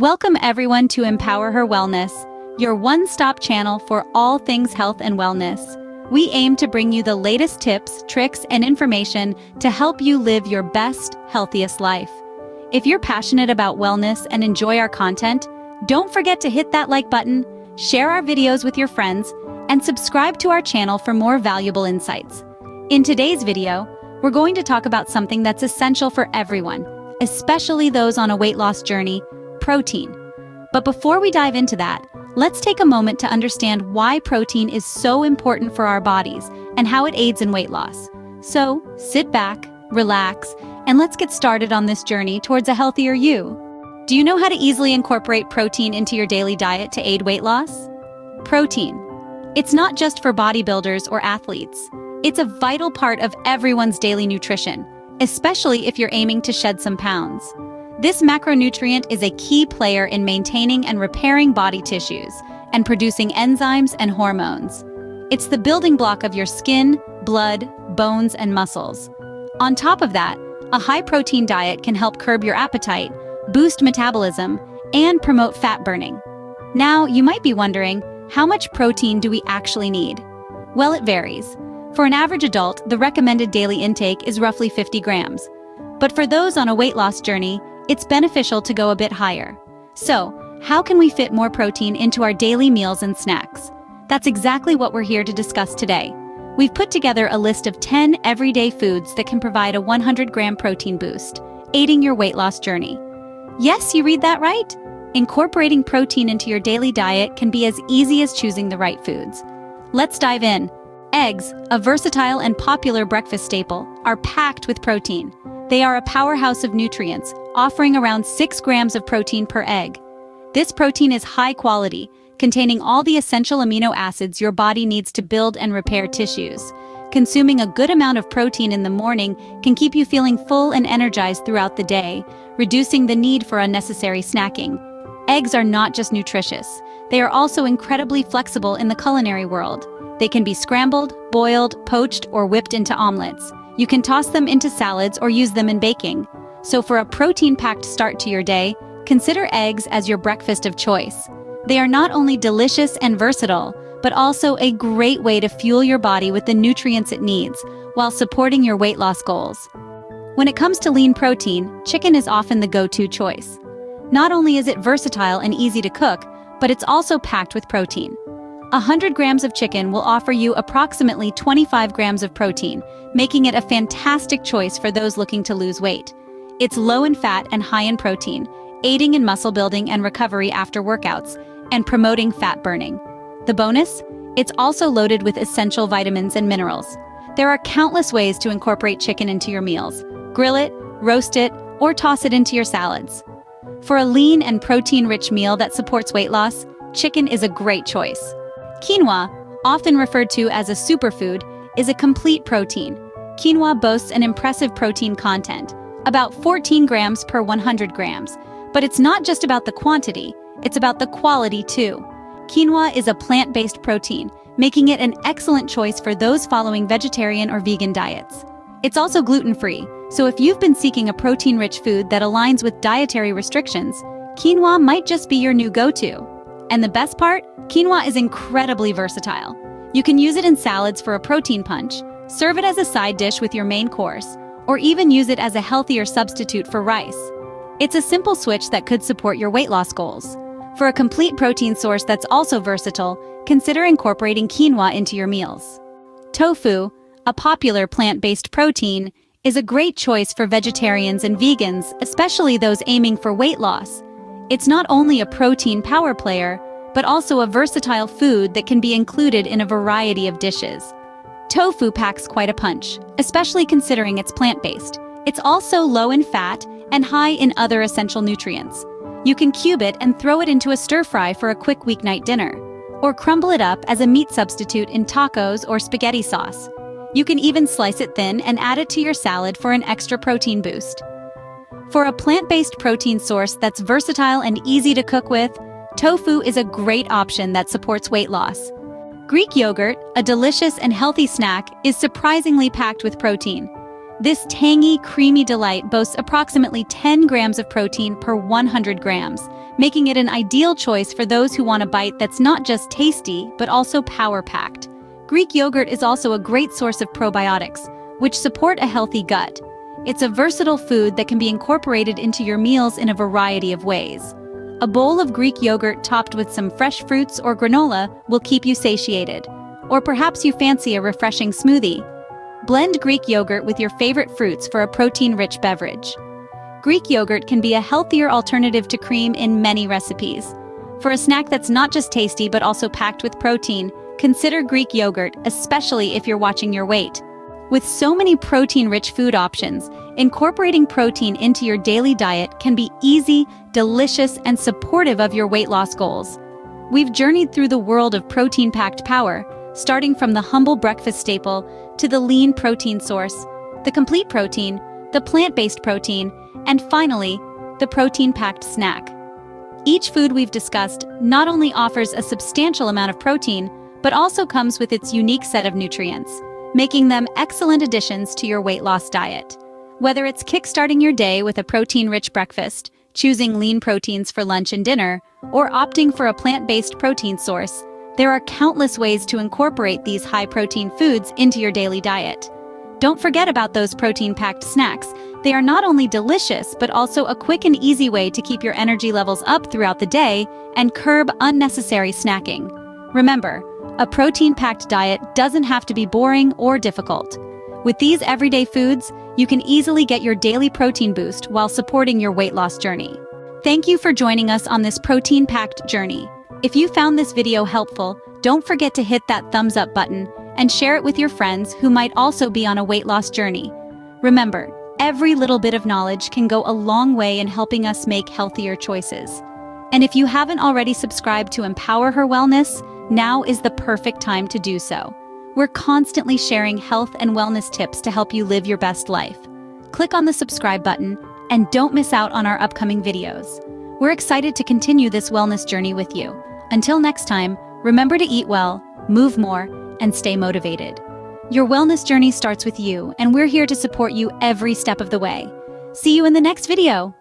Welcome everyone to Empower Her Wellness, your one-stop channel for all things health and wellness. We aim to bring you the latest tips, tricks, and information to help you live your best, healthiest life. If you're passionate about wellness and enjoy our content, don't forget to hit that like button, share our videos with your friends, and subscribe to our channel for more valuable insights. In today's video, we're going to talk about something that's essential for everyone, especially those on a weight loss journey: protein. But before we dive into that, let's take a moment to understand why protein is so important for our bodies and how it aids in weight loss. So, sit back, relax, and let's get started on this journey towards a healthier you. Do you know how to easily incorporate protein into your daily diet to aid weight loss? Protein. It's not just for bodybuilders or athletes. It's a vital part of everyone's daily nutrition, especially if you're aiming to shed some pounds. This macronutrient is a key player in maintaining and repairing body tissues and producing enzymes and hormones. It's the building block of your skin, blood, bones, and muscles. On top of that, a high-protein diet can help curb your appetite, boost metabolism, and promote fat burning. Now, you might be wondering, how much protein do we actually need? Well, it varies. For an average adult, the recommended daily intake is roughly 50 grams. But for those on a weight loss journey, it's beneficial to go a bit higher. So, how can we fit more protein into our daily meals and snacks? That's exactly what we're here to discuss today. We've put together a list of 10 everyday foods that can provide a 100-gram protein boost, aiding your weight loss journey. Yes, you read that right? Incorporating protein into your daily diet can be as easy as choosing the right foods. Let's dive in. Eggs, a versatile and popular breakfast staple, are packed with protein. They are a powerhouse of nutrients, offering around 6 grams of protein per egg. This protein is high quality, containing all the essential amino acids your body needs to build and repair tissues. Consuming a good amount of protein in the morning can keep you feeling full and energized throughout the day, reducing the need for unnecessary snacking. Eggs are not just nutritious, they are also incredibly flexible in the culinary world. They can be scrambled, boiled, poached, or whipped into omelets. You can toss them into salads or use them in baking. So for a protein-packed start to your day, consider eggs as your breakfast of choice. They are not only delicious and versatile, but also a great way to fuel your body with the nutrients it needs, while supporting your weight loss goals. When it comes to lean protein, chicken is often the go-to choice. Not only is it versatile and easy to cook, but it's also packed with protein. 100 grams of chicken will offer you approximately 25 grams of protein, making it a fantastic choice for those looking to lose weight. It's low in fat and high in protein, aiding in muscle building and recovery after workouts, and promoting fat burning. The bonus? It's also loaded with essential vitamins and minerals. There are countless ways to incorporate chicken into your meals. Grill it, roast it, or toss it into your salads. For a lean and protein-rich meal that supports weight loss, chicken is a great choice. Quinoa, often referred to as a superfood, is a complete protein. Quinoa boasts an impressive protein content, about 14 grams per 100 grams. But it's not just about the quantity, it's about the quality too. Quinoa is a plant-based protein, making it an excellent choice for those following vegetarian or vegan diets. It's also gluten-free, so if you've been seeking a protein-rich food that aligns with dietary restrictions, quinoa might just be your new go-to. And the best part? Quinoa is incredibly versatile. You can use it in salads for a protein punch, serve it as a side dish with your main course, or even use it as a healthier substitute for rice. It's a simple switch that could support your weight loss goals. For a complete protein source that's also versatile, consider incorporating quinoa into your meals. Tofu, a popular plant-based protein, is a great choice for vegetarians and vegans, especially those aiming for weight loss. It's not only a protein power player, but also a versatile food that can be included in a variety of dishes. Tofu packs quite a punch, especially considering it's plant-based. It's also low in fat and high in other essential nutrients. You can cube it and throw it into a stir-fry for a quick weeknight dinner, or crumble it up as a meat substitute in tacos or spaghetti sauce. You can even slice it thin and add it to your salad for an extra protein boost. For a plant-based protein source that's versatile and easy to cook with, tofu is a great option that supports weight loss. Greek yogurt, a delicious and healthy snack, is surprisingly packed with protein. This tangy, creamy delight boasts approximately 10 grams of protein per 100 grams, making it an ideal choice for those who want a bite that's not just tasty, but also power-packed. Greek yogurt is also a great source of probiotics, which support a healthy gut. It's a versatile food that can be incorporated into your meals in a variety of ways. A bowl of Greek yogurt topped with some fresh fruits or granola will keep you satiated. Or perhaps you fancy a refreshing smoothie. Blend Greek yogurt with your favorite fruits for a protein-rich beverage. Greek yogurt can be a healthier alternative to cream in many recipes. For a snack that's not just tasty but also packed with protein, consider Greek yogurt, especially if you're watching your weight. With so many protein-rich food options, incorporating protein into your daily diet can be easy, delicious, and supportive of your weight loss goals. We've journeyed through the world of protein-packed power, starting from the humble breakfast staple to the lean protein source, the complete protein, the plant-based protein, and finally, the protein-packed snack. Each food we've discussed not only offers a substantial amount of protein, but also comes with its unique set of nutrients, making them excellent additions to your weight loss diet. Whether it's kickstarting your day with a protein-rich breakfast, choosing lean proteins for lunch and dinner, or opting for a plant-based protein source, there are countless ways to incorporate these high-protein foods into your daily diet. Don't forget about those protein-packed snacks. They are not only delicious, but also a quick and easy way to keep your energy levels up throughout the day and curb unnecessary snacking. Remember, a protein-packed diet doesn't have to be boring or difficult. With these everyday foods, you can easily get your daily protein boost while supporting your weight loss journey. Thank you for joining us on this protein-packed journey. If you found this video helpful, don't forget to hit that thumbs up button and share it with your friends who might also be on a weight loss journey. Remember, every little bit of knowledge can go a long way in helping us make healthier choices. And if you haven't already subscribed to Empower Her Wellness, now is the perfect time to do so. We're constantly sharing health and wellness tips to help you live your best life. Click on the subscribe button and don't miss out on our upcoming videos. We're excited to continue this wellness journey with you. Until next time, remember to eat well, move more, and stay motivated. Your wellness journey starts with you, and we're here to support you every step of the way. See you in the next video.